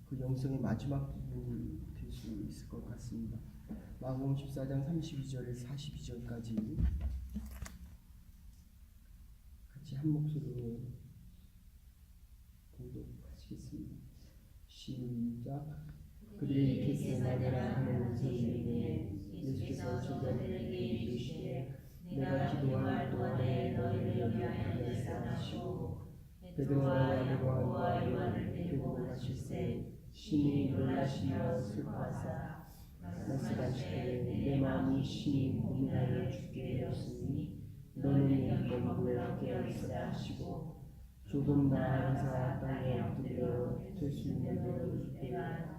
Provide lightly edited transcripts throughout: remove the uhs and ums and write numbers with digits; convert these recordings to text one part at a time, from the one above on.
그 영성의 마지막 부분이 될 수 있을 것 같습니다. 마가복음 14장 32절에서 42절까지 같이 한 목소리로 공독하시겠습니다. 시작. 그들이 겟세마네라 하는 곳에 이르되 예수께서 제자들에게 이르시되 내가 기도할 동안에 너희를 여기 앉게 하라 하시고 베드로와 야고보와 요한을 데리고 가실새 심히 놀라시며 슬퍼하사 말씀하시되 내 마음이 심히 고민하여 죽게 되었으니 너는 여기 깨어 있으라 하시고 조금 나아가사 땅에 엎드려 될 수 있는 대로 눕되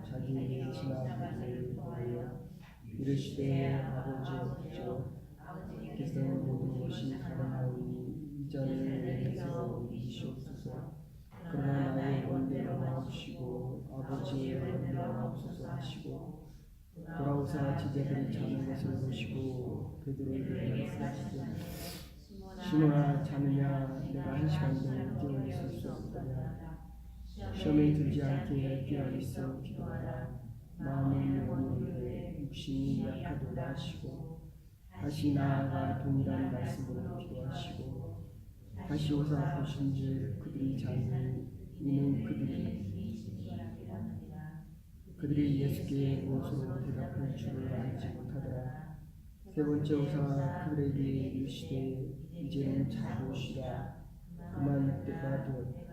자기에게 지나가기를 구하여 이르시되 아버지여 께서는 모든 것이 가능하오니 이 잔을 내게서 옮기시옵소서. 그러나 나의 원대로 마옵시고 아버지의 원대로 마옵소서 하시고 돌아오사 제자들이 자는 것을 보시고 베드로에게 말씀하시되 시몬아 자느냐 내가 1시간 동안 깨어 있을 수 없다냐. 시험에 들지 않게 깨어 있어 기도하라. 마음은 영원히 육신이 약하도다 하시고 다시 나아가 동일한 말씀으로 기도하시고 다시 오사 보신즉 그들이 자니 이는 그들이 예수께 무엇으로 대답할 줄을 알지 못하더라. 세 번째 오사 그들에게 이르시되 이제는 자고 쉬라. 그만 때가 되었다.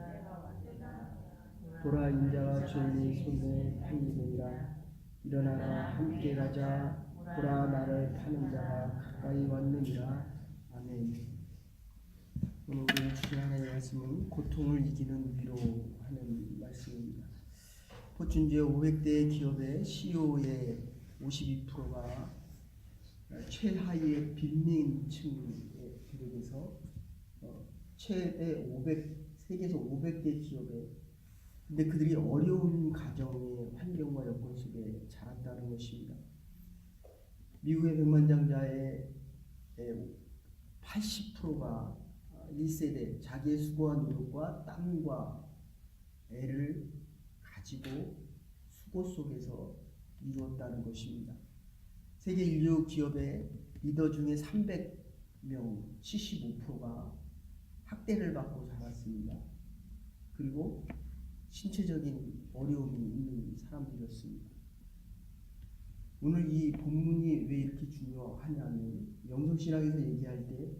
보라 인자가 주인의 손에 팔리느니라. 일어나라 함께 가자. 보라 나를 파는 자가 가까이 왔느니라. 아멘. 오늘 우리 주신 하나님의 말씀은 고통을 이기는 위로하는 말씀입니다. 포춘제 500대 기업의 CEO의 52%가 최하위의 빈민층에 비롯해서 최대 500 세계에서 500개 기업에 근데 그들이 어려운 가정의 환경과 여건 속에 자랐다는 것입니다. 미국의 백만장자의 80%가 1세대 자기의 수고와 노력과 땀과 애를 가지고 수고 속에서 이루었다는 것입니다. 세계 인류 기업의 리더 중에 300명 75%가 학대를 받고 자랐습니다. 그리고 신체적인 어려움이 있는 사람들이었습니다. 오늘 이 본문이 왜 이렇게 중요하냐면 영성신학에서 얘기할 때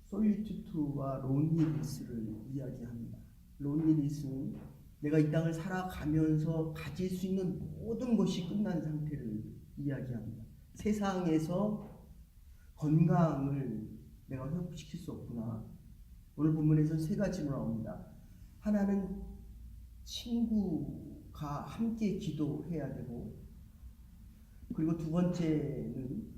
솔리투트와 론리니스를 이야기합니다. 론리니스는 내가 이 땅을 살아가면서 가질 수 있는 모든 것이 끝난 상태를 이야기합니다. 세상에서 건강을 내가 회복시킬 수 없구나. 오늘 본문에서 세 가지로 나옵니다. 하나는 친구가 함께 기도해야 되고, 그리고 두 번째는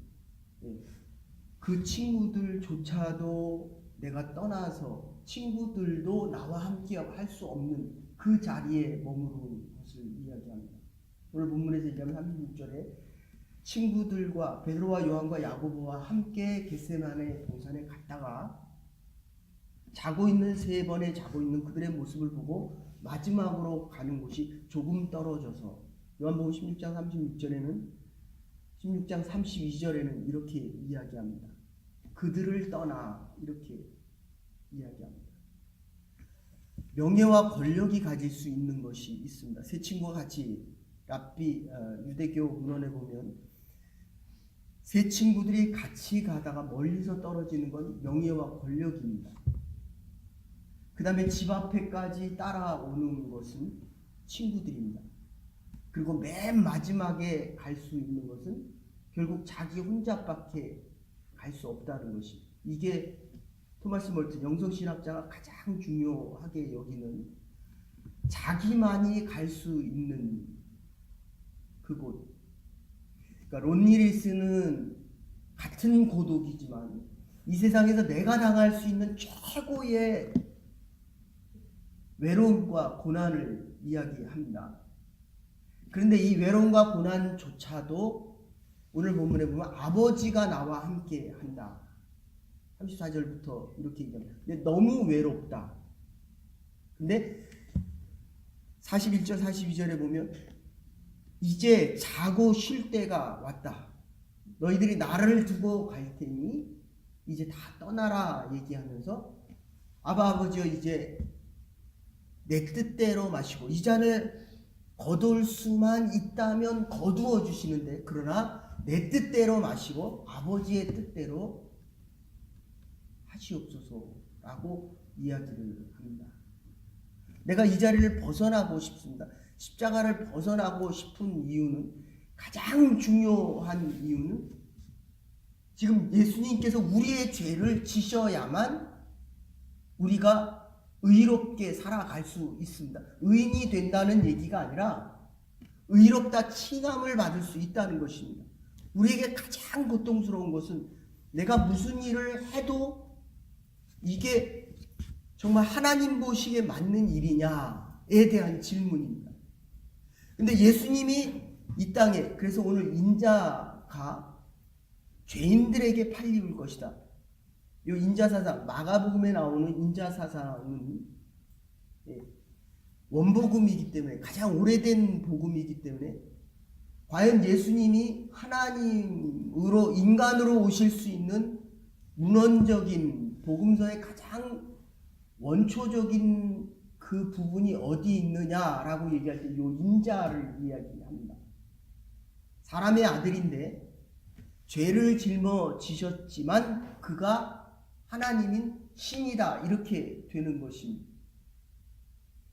그 친구들조차도 내가 떠나서 친구들도 나와 함께 할 수 없는 그 자리에 머무르는 것을 이야기합니다. 오늘 본문에서 얘기하면 36절에 친구들과 베드로와 요한과 야고보와 함께 겟세마네 동산에 갔다가 자고 있는 세 번에 자고 있는 그들의 모습을 보고 마지막으로 가는 곳이 조금 떨어져서 요한복음 16장 36절에는 16장 32절에는 이렇게 이야기합니다. 그들을 떠나 이렇게 이야기합니다. 명예와 권력이 가질 수 있는 것이 있습니다. 세 친구와 같이 랍비 유대교 문헌에 보면 세 친구들이 같이 가다가 멀리서 떨어지는 건 명예와 권력입니다. 그 다음에 집 앞에까지 따라오는 것은 친구들입니다. 그리고 맨 마지막에 갈 수 있는 것은 결국 자기 혼자밖에 갈 수 없다는 것이, 이게 토마스 멀튼 영성신학자가 가장 중요하게 여기는 자기만이 갈 수 있는 그곳. 그러니까 론리니스는 같은 고독이지만 이 세상에서 내가 당할 수 있는 최고의 외로움과 고난을 이야기합니다. 그런데 이 외로움과 고난조차도 오늘 본문에 보면 아버지가 나와 함께 한다. 34절부터 이렇게 얘기합니다. 근데 너무 외롭다. 근데 41절 42절에 보면 이제 자고 쉴 때가 왔다. 너희들이 나를 두고 갈 테니 이제 다 떠나라 얘기하면서 아바 아버지여 이제 내 뜻대로 마시고 이 잔을 거둘 수만 있다면 거두어 주시는데 그러나 내 뜻대로 마시고 아버지의 뜻대로 하시옵소서라고 이야기를 합니다. 내가 이 자리를 벗어나고 싶습니다. 십자가를 벗어나고 싶은 이유는, 가장 중요한 이유는 지금 예수님께서 우리의 죄를 지셔야만 우리가 의롭게 살아갈 수 있습니다. 의인이 된다는 얘기가 아니라 의롭다 칭함을 받을 수 있다는 것입니다. 우리에게 가장 고통스러운 것은 내가 무슨 일을 해도 이게 정말 하나님 보시기에 맞는 일이냐에 대한 질문입니다. 근데 예수님이 이 땅에, 그래서 오늘 인자가 죄인들에게 팔리울 것이다. 이 인자사상, 마가복음에 나오는 인자사상은 원복음이기 때문에, 가장 오래된 복음이기 때문에 과연 예수님이 하나님으로 인간으로 오실 수 있는 문헌적인 복음서의 가장 원초적인 그 부분이 어디 있느냐라고 얘기할 때 이 인자를 이야기합니다. 사람의 아들인데 죄를 짊어지셨지만 그가 하나님인 신이다, 이렇게 되는 것입니다.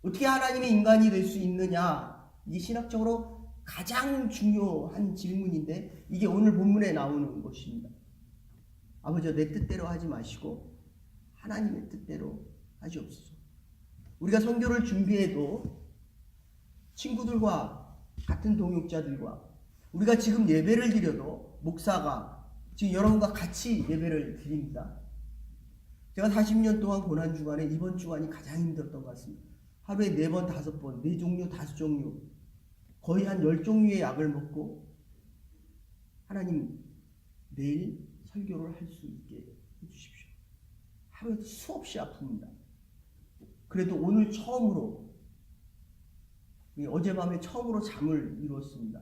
어떻게 하나님이 인간이 될 수 있느냐, 이게 신학적으로 가장 중요한 질문인데 이게 오늘 본문에 나오는 것입니다. 아버지, 내 뜻대로 하지 마시고 하나님의 뜻대로 하시옵소서. 우리가 선교를 준비해도 친구들과 같은 동역자들과 우리가 지금 예배를 드려도 목사가 지금 여러분과 같이 예배를 드립니다. 제가 40년 동안 고난주간에 이번 주간이 가장 힘들었던 것 같습니다. 하루에 4번, 5번, 4종류, 5종류, 거의 한 10종류의 약을 먹고 하나님 내일 설교를 할 수 있게 해주십시오. 하루에 수없이 아픕니다. 그래도 오늘 처음으로, 어젯밤에 처음으로 잠을 이뤘습니다.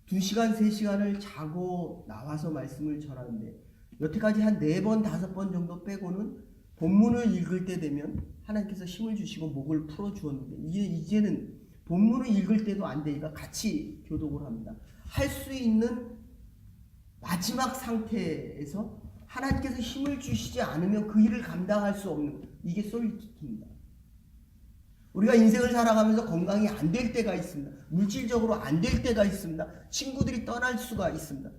2시간, 3시간을 자고 나와서 말씀을 전하는데 여태까지 한 4번, 5번 정도 빼고는 본문을 읽을 때 되면 하나님께서 힘을 주시고 목을 풀어주었는데 이제는 본문을 읽을 때도 안 되니까 같이 교독을 합니다. 할 수 있는 마지막 상태에서 하나님께서 힘을 주시지 않으면 그 일을 감당할 수 없는, 이게 솔리튜드입니다. 우리가 인생을 살아가면서 건강이 안 될 때가 있습니다. 물질적으로 안 될 때가 있습니다. 친구들이 떠날 수가 있습니다.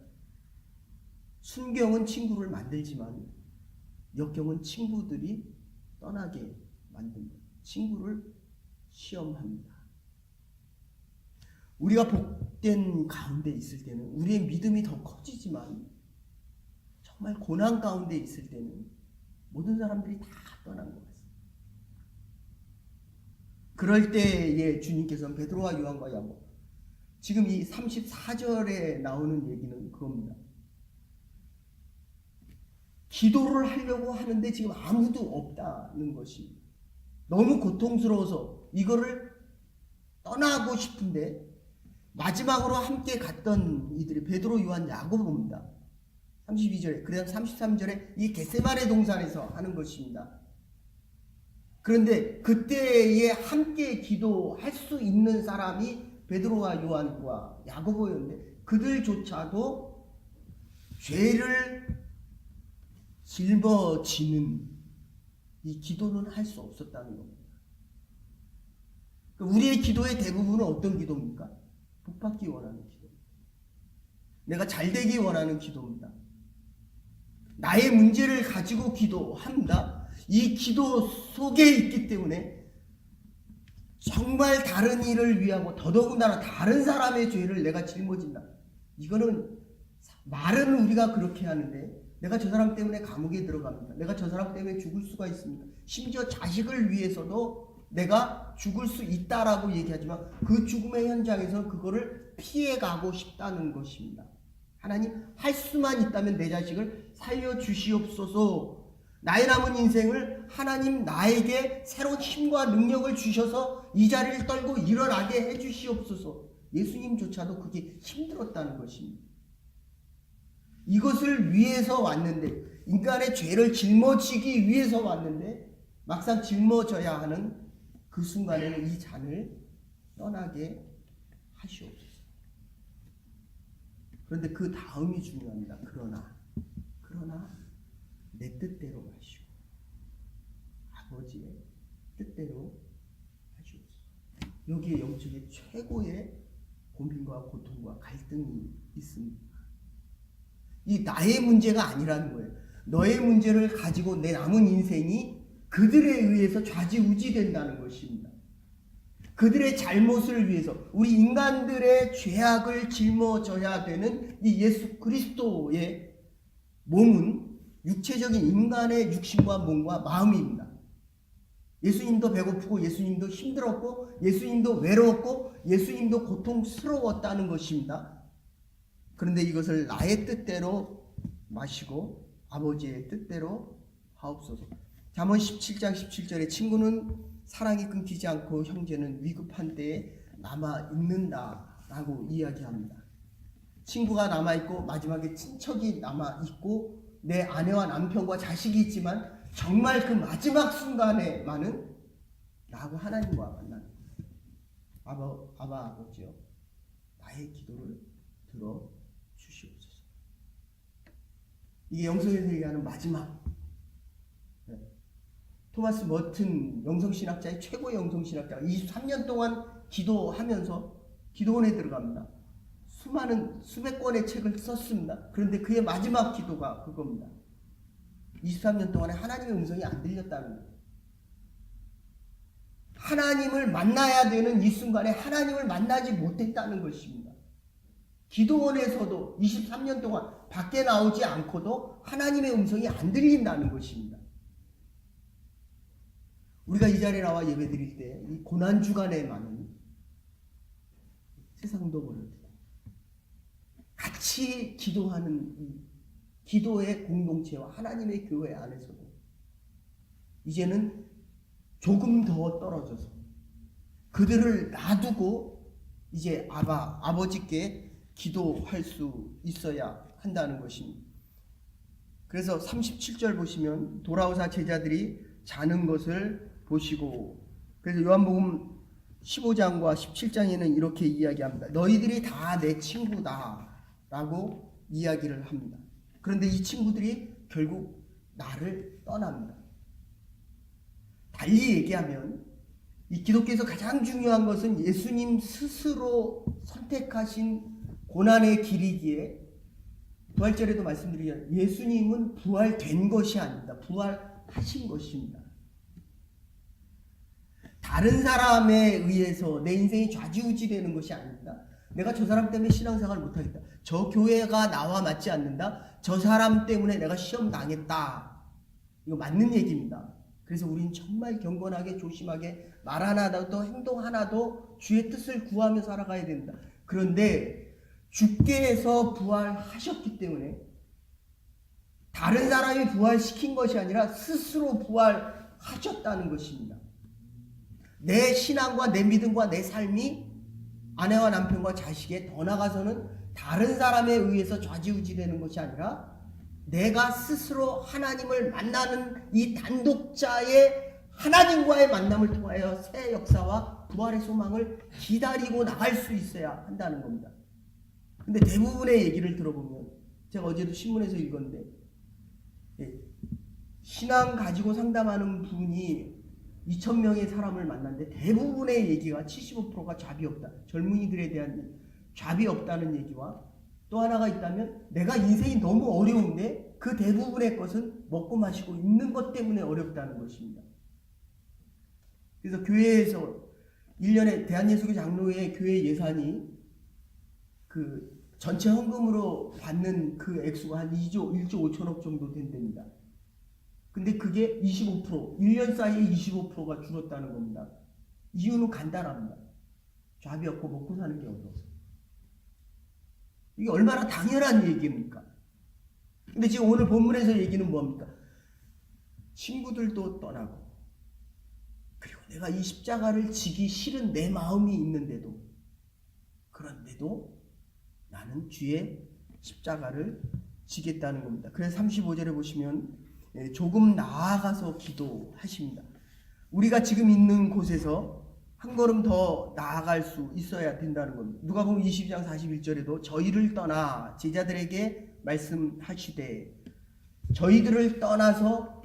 순경은 친구를 만들지만 역경은 친구들이 떠나게 만듭니다. 친구를 시험합니다. 우리가 복된 가운데 있을 때는 우리의 믿음이 더 커지지만 정말 고난 가운데 있을 때는 모든 사람들이 다 떠난 것 같습니다. 그럴 때에 주님께서는 베드로와 요한과 야고보, 지금 이 34절에 나오는 얘기는 그겁니다. 기도를 하려고 하는데 지금 아무도 없다는 것입니다. 너무 고통스러워서 이거를 떠나고 싶은데 마지막으로 함께 갔던 이들이 베드로, 요한, 야고보입니다. 32절에, 그다음 33절에 이 겟세마네 동산에서 하는 것입니다. 그런데 그때에 함께 기도할 수 있는 사람이 베드로와 요한과 야고보였는데 그들조차도 죄를 짊어지는 이 기도는 할 수 없었다는 겁니다. 우리의 기도의 대부분은 어떤 기도입니까? 복받기 원하는 기도, 내가 잘되기 원하는 기도입니다. 나의 문제를 가지고 기도합니다. 이 기도 속에 있기 때문에 정말 다른 일을 위하고 더더군다나 다른 사람의 죄를 내가 짊어진다. 이거는 말은 우리가 그렇게 하는데 내가 저 사람 때문에 감옥에 들어갑니다. 내가 저 사람 때문에 죽을 수가 있습니다. 심지어 자식을 위해서도 내가 죽을 수 있다라고 얘기하지만 그 죽음의 현장에서는 그거를 피해가고 싶다는 것입니다. 하나님, 할 수만 있다면 내 자식을 살려주시옵소서. 나의 남은 인생을 하나님 나에게 새로운 힘과 능력을 주셔서 이 자리를 떨고 일어나게 해주시옵소서. 예수님조차도 그게 힘들었다는 것입니다. 이것을 위해서 왔는데, 인간의 죄를 짊어지기 위해서 왔는데 막상 짊어져야 하는 그 순간에는 이 잔을 떠나게 하시옵소서. 그런데 그 다음이 중요합니다. 그러나 내 뜻대로 마시고 아버지의 뜻대로 하시옵소서. 여기에 영적인 최고의 고민과 고통과 갈등이 있습니다. 이 나의 문제가 아니라는 거예요. 너의 문제를 가지고 내 남은 인생이 그들에 의해서 좌지우지 된다는 것입니다. 그들의 잘못을 위해서 우리 인간들의 죄악을 짊어져야 되는 이 예수 그리스도의 몸은 육체적인 인간의 육신과 몸과 마음입니다. 예수님도 배고프고 예수님도 힘들었고 예수님도 외로웠고 예수님도 고통스러웠다는 것입니다. 그런데 이것을 나의 뜻대로 마시고 아버지의 뜻대로 하옵소서. 잠언 17장 17절에 친구는 사랑이 끊기지 않고 형제는 위급한 때에 남아 있는다라고 이야기합니다. 친구가 남아 있고 마지막에 친척이 남아 있고 내 아내와 남편과 자식이 있지만 정말 그 마지막 순간에만은 나하고 하나님과 만나는 아버지요, 나의 기도를 들어 주시옵소서. 이게 영성에서 얘기하는 마지막. 토마스 머튼 영성신학자의 최고의 영성신학자가 23년 동안 기도하면서 기도원에 들어갑니다. 수백 권의 책을 썼습니다. 그런데 그의 마지막 기도가 그겁니다. 23년 동안에 하나님의 음성이 안 들렸다는 거예요. 하나님을 만나야 되는 이 순간에 하나님을 만나지 못했다는 것입니다. 기도원에서도 23년 동안 밖에 나오지 않고도 하나님의 음성이 안 들린다는 것입니다. 우리가 이 자리에 나와 예배 드릴 때 이 고난주간에만은 세상도 버려두고 같이 기도하는 이 기도의 공동체와 하나님의 교회 안에서도 이제는 조금 더 떨어져서 그들을 놔두고 이제 아버지께 기도할 수 있어야 한다는 것입니다. 그래서 37절 보시면 돌아오사 제자들이 자는 것을 보시고, 그래서 요한복음 15장과 17장에는 이렇게 이야기합니다. 너희들이 다 내 친구다 라고 이야기를 합니다. 그런데 이 친구들이 결국 나를 떠납니다. 달리 얘기하면 이 기독교에서 가장 중요한 것은 예수님 스스로 선택하신 고난의 길이기에, 부활절에도 말씀드리면 예수님은 부활된 것이 아닙니다. 부활하신 것입니다. 다른 사람에 의해서 내 인생이 좌지우지 되는 것이 아닙니다. 내가 저 사람 때문에 신앙생활을 못하겠다, 저 교회가 나와 맞지 않는다, 저 사람 때문에 내가 시험 당했다, 이거 맞는 얘기입니다. 그래서 우린 정말 경건하게 조심하게 말 하나도 행동 하나도 주의 뜻을 구하며 살아가야 된다. 그런데 주께서 부활하셨기 때문에 다른 사람이 부활시킨 것이 아니라 스스로 부활하셨다는 것입니다. 내 신앙과 내 믿음과 내 삶이 아내와 남편과 자식에 더 나아가서는 다른 사람에 의해서 좌지우지되는 것이 아니라 내가 스스로 하나님을 만나는 이 단독자의 하나님과의 만남을 통하여 새 역사와 부활의 소망을 기다리고 나갈 수 있어야 한다는 겁니다. 근데 대부분의 얘기를 들어보면, 제가 어제도 신문에서 읽었는데 신앙 가지고 상담하는 분이 2,000명의 사람을 만났는데 대부분의 얘기가 75%가 잡이 없다, 젊은이들에 대한 잡이 없다는 얘기와, 또 하나가 있다면 내가 인생이 너무 어려운데 그 대부분의 것은 먹고 마시고 있는 것 때문에 어렵다는 것입니다. 그래서 교회에서 1년에 대한예수교 장로회 교회 예산이 그 전체 헌금으로 받는 그 액수가 한 1조 5천억 정도 된답니다. 근데 그게 25%, 1년 사이에 25%가 줄었다는 겁니다. 이유는 간단합니다. 잡이 없고 먹고 사는 게 어려워서. 이게 얼마나 당연한 얘기입니까? 근데 지금 오늘 본문에서 얘기는 뭡니까? 친구들도 떠나고, 그리고 내가 이 십자가를 지기 싫은 내 마음이 있는데도, 그런데도 나는 주의 십자가를 지겠다는 겁니다. 그래서 35절에 보시면 조금 나아가서 기도하십니다. 우리가 지금 있는 곳에서 한 걸음 더 나아갈 수 있어야 된다는 겁니다. 누가복음 22장 41절에도 저희를 떠나 제자들에게 말씀하시되, 저희들을 떠나서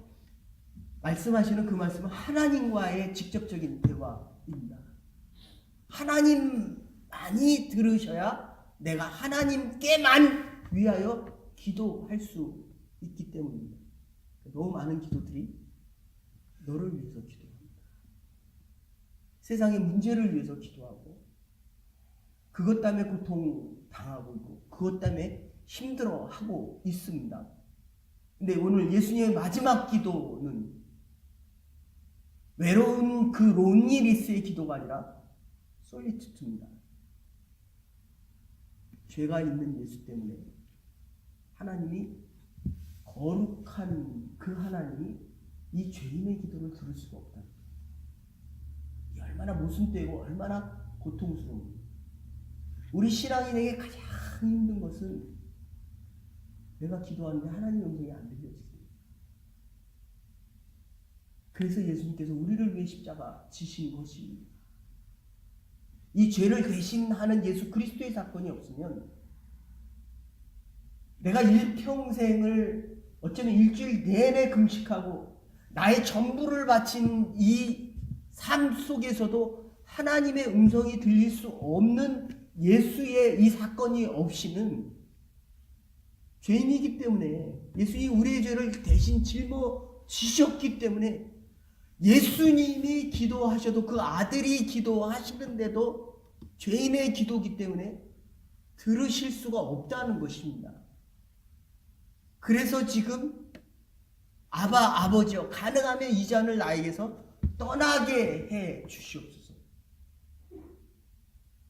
말씀하시는 그 말씀은 하나님과의 직접적인 대화입니다. 하나님만이 들으셔야 내가 하나님께만 위하여 기도할 수 있기 때문입니다. 너무 많은 기도들이 너를 위해서 기도합니다. 세상의 문제를 위해서 기도하고, 그것 때문에 고통당하고 있고, 그것 때문에 힘들어하고 있습니다. 근데 오늘 예수님의 마지막 기도는 외로운 그 론리리스의 기도가 아니라 솔리투드입니다. 죄가 있는 예수 때문에 하나님이, 거룩한 그 하나님이 이 죄인의 기도를 들을 수가 없다. 이게 얼마나 모순되고 얼마나 고통스러운. 우리 신앙인에게 가장 힘든 것은 내가 기도하는데 하나님의 음성이 안 들려지고, 그래서 예수님께서 우리를 위해 십자가 지신 것입니다. 이 죄를 대신하는 예수 그리스도의 사건이 없으면 내가 일평생을 어쩌면 일주일 내내 금식하고 나의 전부를 바친 이 삶 속에서도 하나님의 음성이 들릴 수 없는 예수의 이 사건이 없이는, 죄인이기 때문에 예수님이 우리의 죄를 대신 짊어지셨기 때문에 예수님이 기도하셔도, 그 아들이 기도하시는데도 죄인의 기도이기 때문에 들으실 수가 없다는 것입니다. 그래서 지금 아버지여, 가능하면 이 잔을 나에게서 떠나게 해 주시옵소서.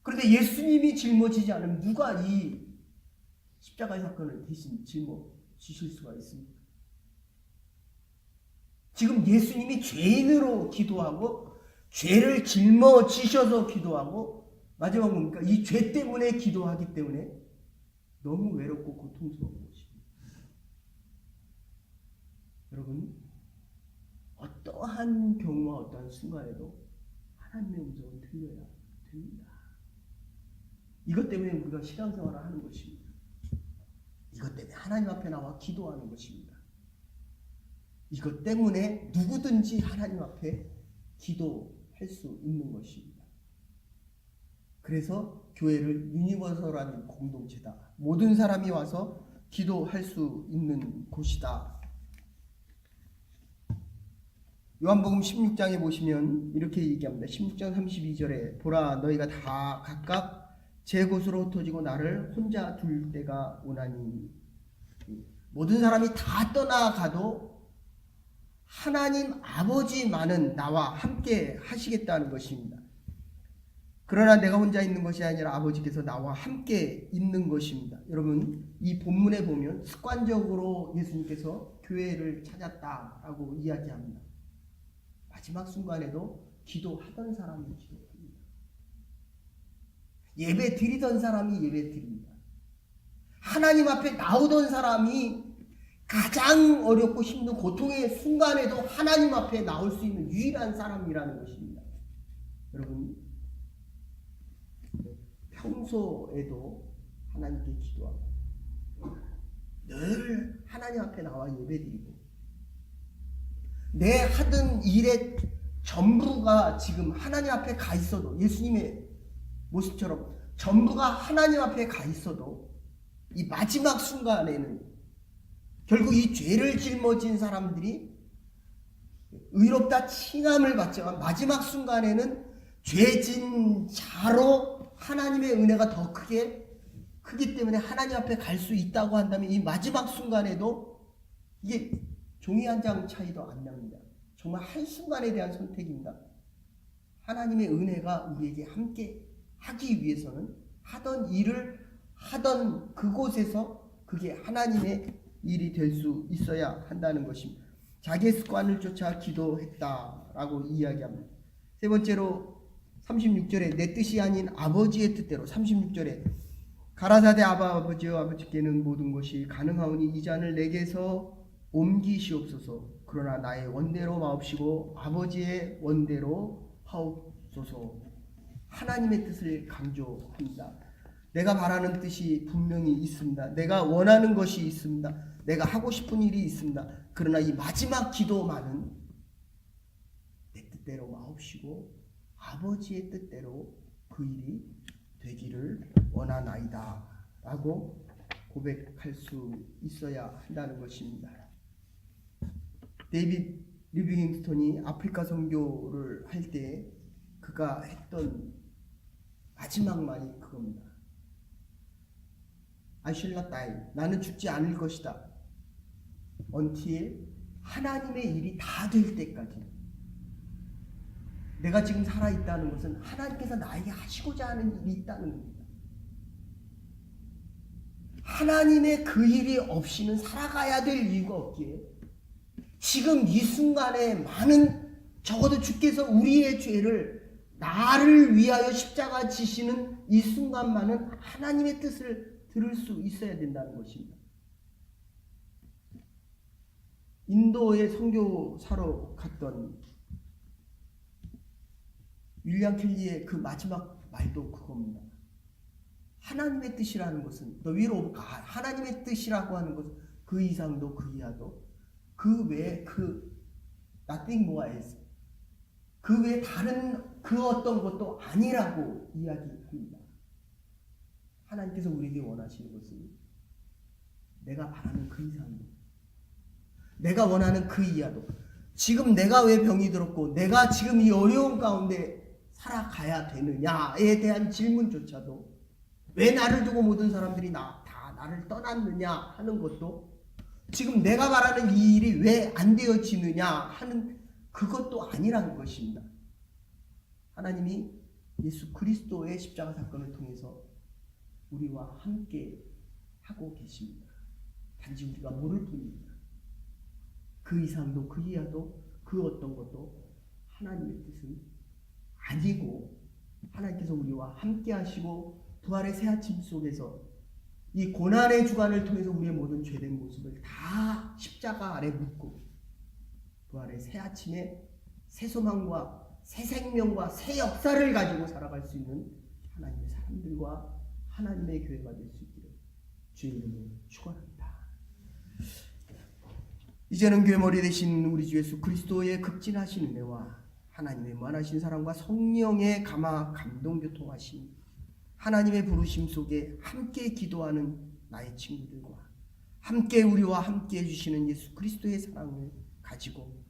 그런데 예수님이 짊어지지 않으면 누가 이 십자가의 사건을 대신 짊어지실 수가 있습니까? 지금 예수님이 죄인으로 기도하고, 죄를 짊어지셔서 기도하고, 마지막 뭡니까? 이 죄 때문에 기도하기 때문에 너무 외롭고 고통스러운 것입니다. 여러분, 어떠한 경우와 어떠한 순간에도 하나님의 음성은 들려야 됩니다. 이것 때문에 우리가 신앙생활을 하는 것입니다. 이것 때문에 하나님 앞에 나와 기도하는 것입니다. 이것 때문에 누구든지 하나님 앞에 기도할 수 있는 것입니다. 그래서 교회를 유니버설한 공동체다. 모든 사람이 와서 기도할 수 있는 곳이다. 요한복음 16장에 보시면 이렇게 얘기합니다. 16장 32절에 보라, 너희가 다 각각 제 곳으로 흩어지고 나를 혼자 둘 때가 오나니. 모든 사람이 다 떠나가도 하나님 아버지만은 나와 함께 하시겠다는 것입니다. 그러나 내가 혼자 있는 것이 아니라 아버지께서 나와 함께 있는 것입니다. 여러분, 이 본문에 보면 습관적으로 예수님께서 교회를 찾았다라고 이야기합니다. 마지막 순간에도 기도하던 사람이 기도합니다. 예배 드리던 사람이 예배 드립니다. 하나님 앞에 나오던 사람이 가장 어렵고 힘든 고통의 순간에도 하나님 앞에 나올 수 있는 유일한 사람이라는 것입니다. 여러분, 평소에도 하나님께 기도하고 늘 하나님 앞에 나와 예배드리고, 내 하던 일의 전부가 지금 하나님 앞에 가 있어도, 예수님의 모습처럼 전부가 하나님 앞에 가 있어도, 이 마지막 순간에는 결국 이 죄를 짊어진 사람들이 의롭다 칭함을 받지만 마지막 순간에는 죄진 자로 하나님의 은혜가 더 크기 때문에 하나님 앞에 갈 수 있다고 한다면, 이 마지막 순간에도 이게 종이 한 장 차이도 안 납니다. 정말 한순간에 대한 선택입니다. 하나님의 은혜가 우리에게 함께 하기 위해서는 하던 일을 하던 그곳에서 그게 하나님의 일이 될 수 있어야 한다는 것입니다. 자기의 습관을 쫓아 기도했다라고 이야기합니다. 세 번째로 36절에 내 뜻이 아닌 아버지의 뜻대로 36절에 가라사대 아버지여 아버지께는 모든 것이 가능하오니 이 잔을 내게서 옮기시옵소서. 그러나 나의 원대로 마옵시고 아버지의 원대로 하옵소서. 하나님의 뜻을 강조합니다. 내가 바라는 뜻이 분명히 있습니다. 내가 원하는 것이 있습니다. 내가 하고 싶은 일이 있습니다. 그러나 이 마지막 기도만은 내 뜻대로 마옵시고 아버지의 뜻대로 그 일이 되기를 원하나이다 라고 고백할 수 있어야 한다는 것입니다. 데이빗 리빙스톤이 아프리카 선교를 할 때 그가 했던 마지막 말이 그겁니다. I shall not die. 나는 죽지 않을 것이다. until 하나님의 일이 다 될 때까지. 내가 지금 살아있다는 것은 하나님께서 나에게 하시고자 하는 일이 있다는 겁니다. 하나님의 그 일이 없이는 살아가야 될 이유가 없기에 지금 이 순간에 많은 적어도 주께서 우리의 죄를 나를 위하여 십자가 지시는 이 순간만은 하나님의 뜻을 들을 수 있어야 된다는 것입니다. 인도에 선교사로 갔던 윌리엄 켈리의 그 마지막 말도 그겁니다. 하나님의 뜻이라는 것은 The will of God, 하나님의 뜻이라고 하는 것은 그 이상도 그 이하도 그 외에 그 nothing more else, 그 외에 다른 그 어떤 것도 아니라고 이야기합니다. 하나님께서 우리에게 원하시는 것은 내가 바라는 그 이상도, 내가 원하는 그 이하도, 지금 내가 왜 병이 들었고 내가 지금 이 어려운 가운데 살아가야 되느냐에 대한 질문조차도, 왜 나를 두고 모든 사람들이 다 나를 떠났느냐 하는 것도, 지금 내가 바라는 이 일이 왜 안 되어지느냐 하는 그것도 아니라는 것입니다. 하나님이 예수 그리스도의 십자가 사건을 통해서 우리와 함께 하고 계십니다. 단지 우리가 모를 뿐입니다. 그 이상도 그 이하도 그 어떤 것도 하나님의 뜻은 아니고, 하나님께서 우리와 함께 하시고 부활의 새 아침 속에서 이 고난의 주간을 통해서 우리의 모든 죄된 모습을 다 십자가 아래 묻고 부활의 새 아침에 새 소망과 새 생명과 새 역사를 가지고 살아갈 수 있는 하나님의 사람들과 하나님의 교회가 될 수 있기를 주의 이름으로 축원합니다. 이제는 교회 머리 되신 우리 주 예수 그리스도의 극진하신 은혜와 하나님의 무한하신 사랑과 성령의 감동 교통하심, 하나님의 부르심 속에 함께 기도하는 나의 친구들과 함께 우리와 함께 해주시는 예수 그리스도의 사랑을 가지고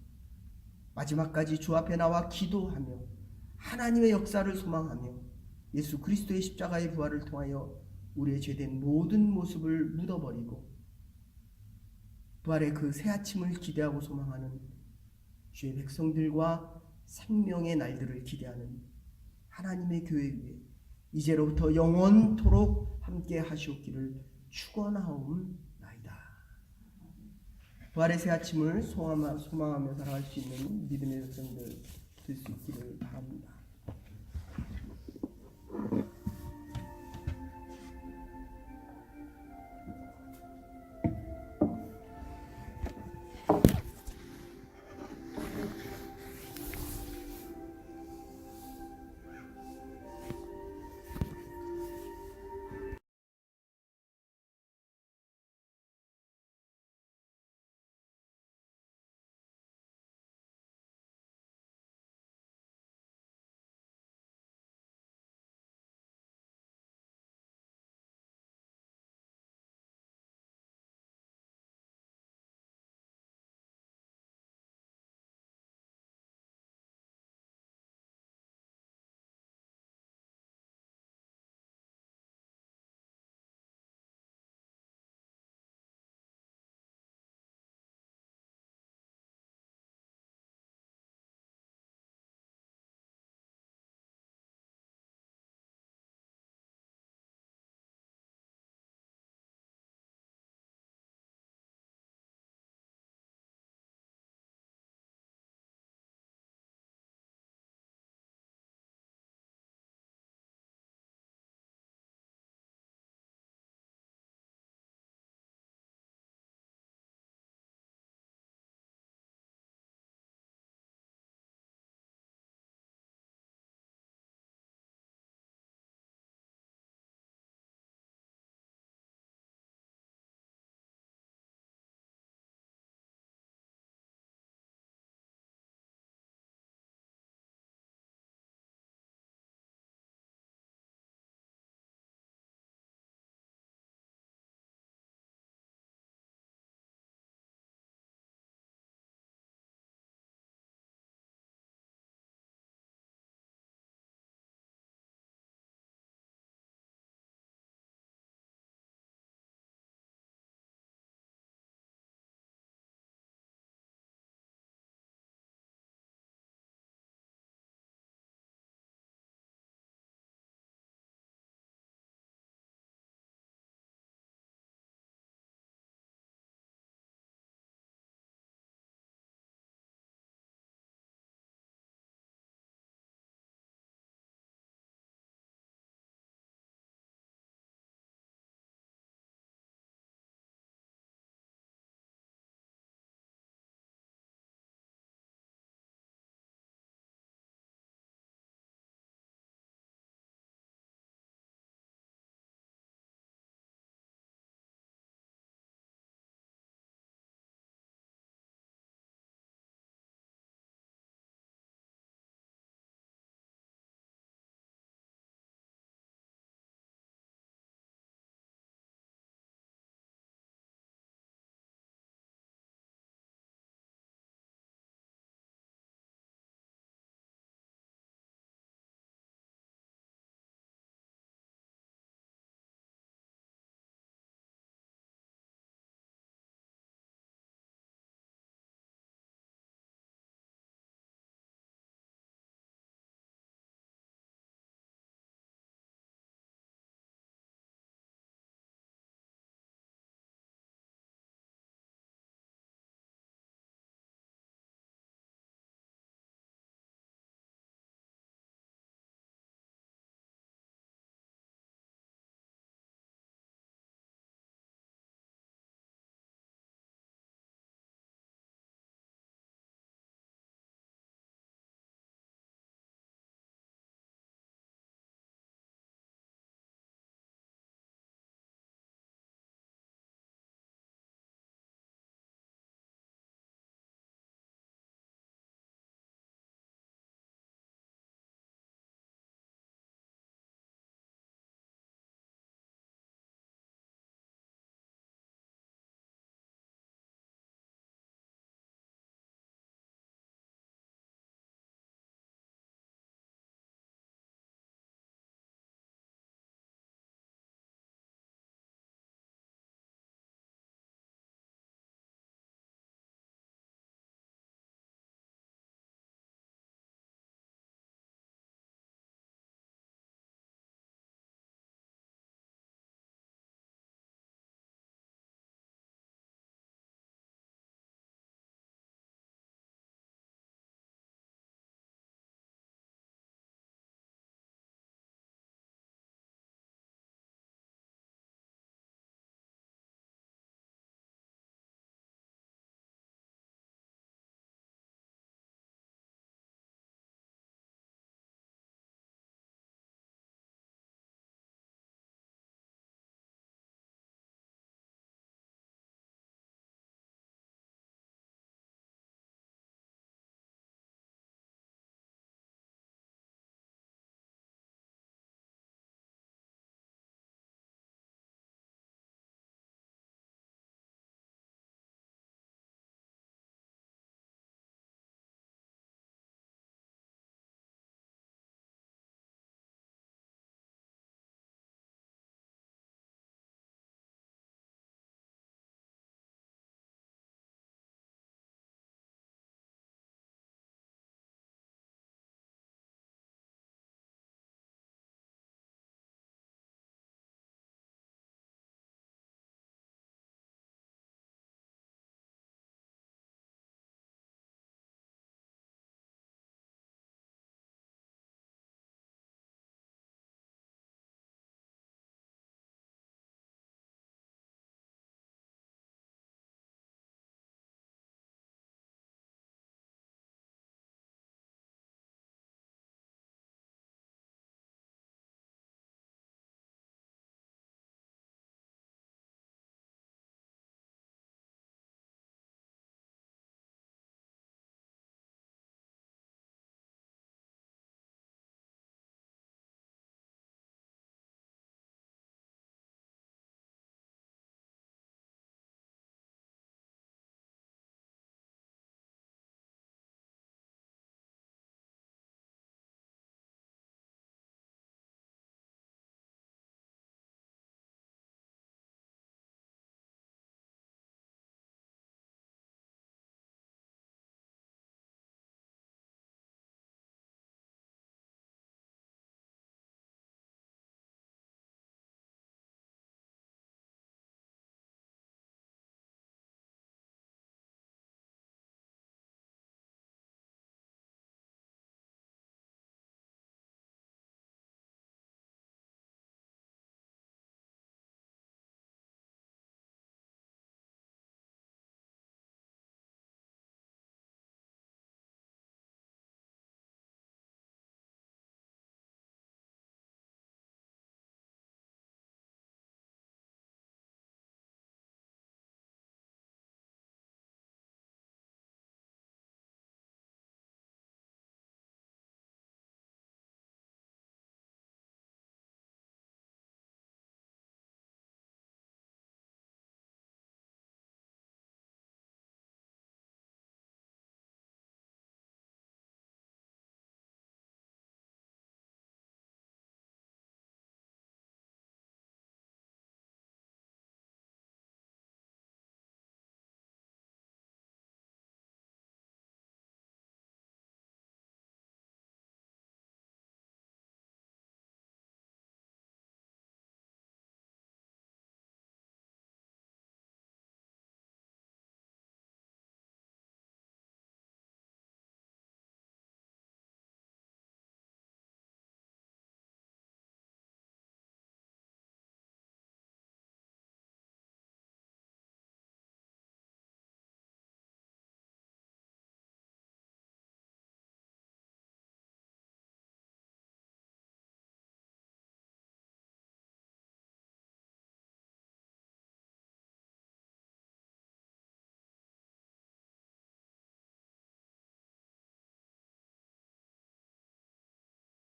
마지막까지 주 앞에 나와 기도하며 하나님의 역사를 소망하며 예수 그리스도의 십자가의 부활을 통하여 우리의 죄된 모든 모습을 묻어버리고 부활의 그 새 아침을 기대하고 소망하는 주의 백성들과 생명의 날들을 기대하는 하나님의 교회 위에 이제로부터 영원토록 함께 하시옵기를 축원하옵나이다. 부활의 새 아침을 소망하며 살아갈 수 있는 믿음의 백성들 될 수 있기를 바랍니다.